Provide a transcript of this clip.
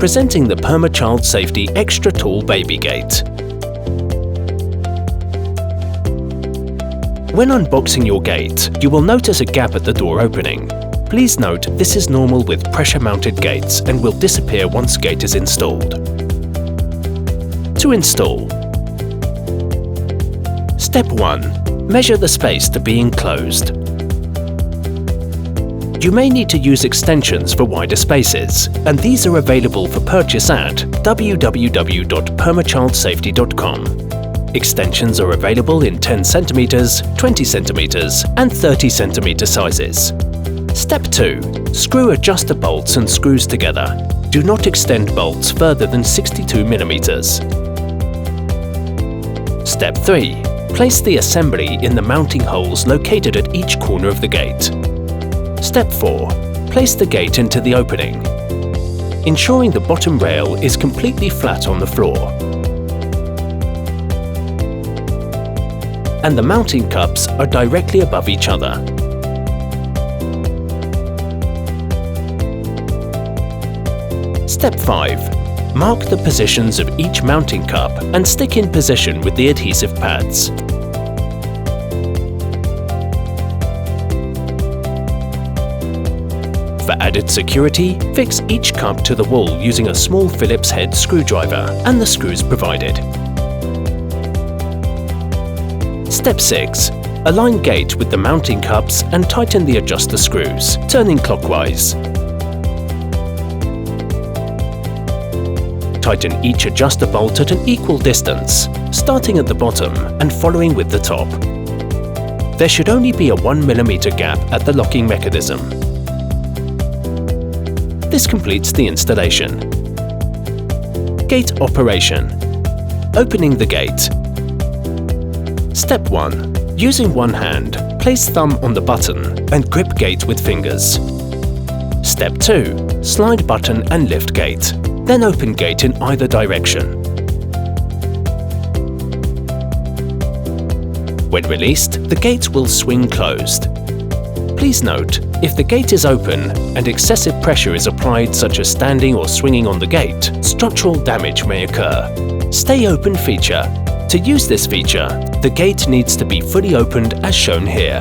presenting the Perma Child Safety Extra Tall Baby Gate. When unboxing your gate, you will notice a gap at the door opening. Please note this is normal with pressure-mounted gates and will disappear once gate is installed. To install, Step 1. Measure the space to be enclosed. You may need to use extensions for wider spaces, and these are available for purchase at www.permachildsafety.com. Extensions are available in 10 cm, 20 cm and 30 cm sizes. Step 2. Screw adjuster bolts and screws together. Do not extend bolts further than 62 mm. Step 3. Place the assembly in the mounting holes located at each corner of the gate. Step 4. Place the gate into the opening, ensuring the bottom rail is completely flat on the floor, and the mounting cups are directly above each other. Step 5. Mark the positions of each mounting cup and stick in position with the adhesive pads. For added security, fix each cup to the wall using a small Phillips head screwdriver and the screws provided. Step 6. Align gate with the mounting cups and tighten the adjuster screws, turning clockwise. Tighten each adjuster bolt at an equal distance, starting at the bottom and following with the top. There should only be a 1 mm gap at the locking mechanism. This completes the installation. Gate operation. Opening the gate. Step 1. Using one hand, place thumb on the button and grip gate with fingers. Step 2. Slide button and lift gate. Then open gate in either direction. When released, the gate will swing closed. Please note, if the gate is open and excessive pressure is applied, such as standing or swinging on the gate, structural damage may occur. Stay open feature. To use this feature, the gate needs to be fully opened as shown here.